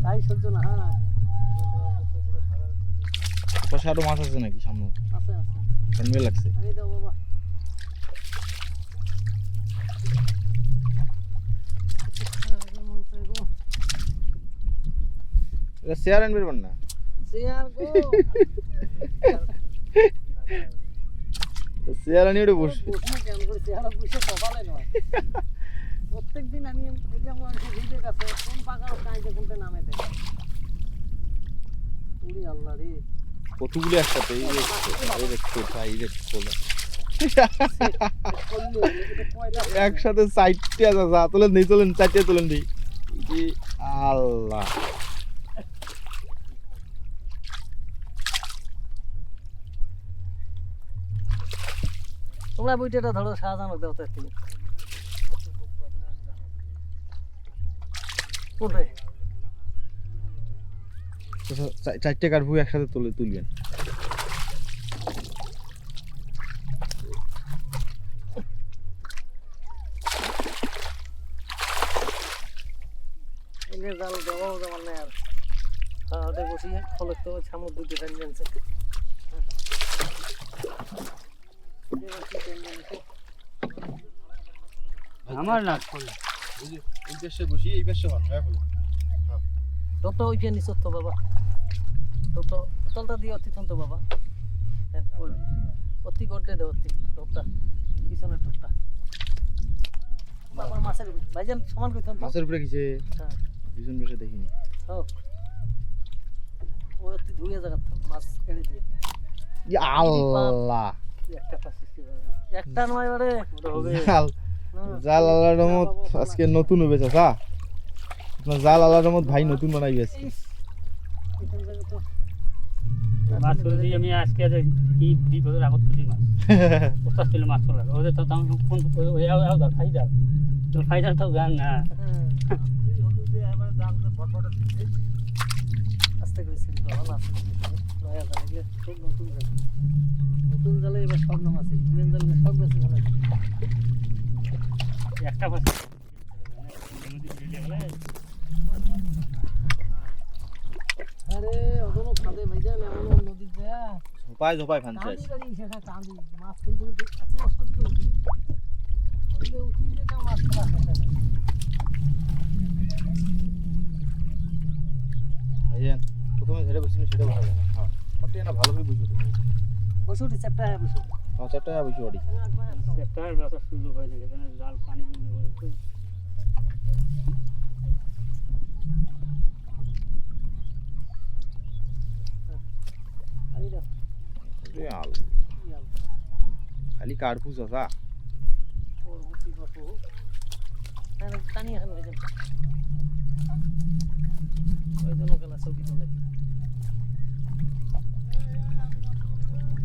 তাই সহ্য না। হ্যাঁ পাশে আরো মাছ আছে নাকি সামনে? আছে আছে। কেমন লাগছে? এই দাও বাবা। এটা শেয়ার আনবে না? শেয়ার গো। শেয়ার আনি ওটা বসবে। বসবো কেন করে? শেয়ার বসে সকালে নয়। প্রত্যেকদিন আমি এই যে আমার ভিজে গেছে কোন পাকার কাইতে কোনতে নামে দেয়। উড়ি আল্লাহ রে। কতগুলো একসাথে এই দেখো ভাই দেখো। একসাথে সাইডটি আছে যা তোলেন নেই তোলেন চারটে তোলেন দিই। কি আল্লাহ। তোমরা বইটা ধরো শাহজাহান দাও তো একটু। কোথায়? চারটে কাঠবু একসাথে তুলবেন। এনে জাল দেওয়াও যেমন নেই আর হাতে বসিয়ে খোলক তো ছামুক দুটো ফ্যান জানছে। আমার না এই পাশে বসি এই পাশে হন হ্যাঁ বলো। তত ওই ফ্যান নিছ তো বাবা। তত তলটা দিয়ে অতি তো বাবা। হ্যাঁ অতি করতে দাও অতি টপটা পিছনের টপটা। বাবা মাছের ভাইজান সমান কইতাম তো। মাছের উপরে কিছে? হ্যাঁ পিছন পাশে দেখিনি। ও অতি ধুয়ে জায়গা তো মাছ কেড়ে দিয়ে। ইয়া আল্লাহ। একটা পাচ্ছি একটা নয় বারে ওটা হবে। জাল আল্লাহর রহমত আজকে নতুন হবে চাচা। আপনার জাল আল্লাহর রহমত ভাই নতুন বানাইবে আজকে। মাছ তুলি আমি আজকে কি 2 বছর আগত তুলি মাছ 50 কিলো মাছ তোলা ওদের তো দাম কোন ওই খাই যা তো খাই যা তো গান না আস্তে করে ছিল ভালো আছে নয়া জালে খুব নতুন জাল নতুন জালে এবার সব নাম আছে ইন্ডিয়ান জালে সব বেশি ভালো একটা পাশে আরে ওদনো ফাদে ভাইজান এমন নদী যা ঝোপায় ফানছে আছে। কাঁদি সেটা কাঁদি মাছ কিন্তু এত অসহ্য হচ্ছে ওইলে উঠি যে কেউ মাছ খেলা খেতে না ভাইজান প্রথমে যেটা বসিনি সেটা ভালো না। হ্যাঁ ওটা না ভালো করে বুঝো তো। বসে উঠি চ্যাপটা বসে হ্যাঁ চারটা বুঝো ওডি। একটা ব্যবসা সুযোগ হয় না এখানে জাল পানি বিন্দু হয় তো আরে দাও রে আল খালি কাঠবু চাচা। ওর উঠি বাপু টানি এখন ভাইজান ওই জন্য গেলা ছবি তোলে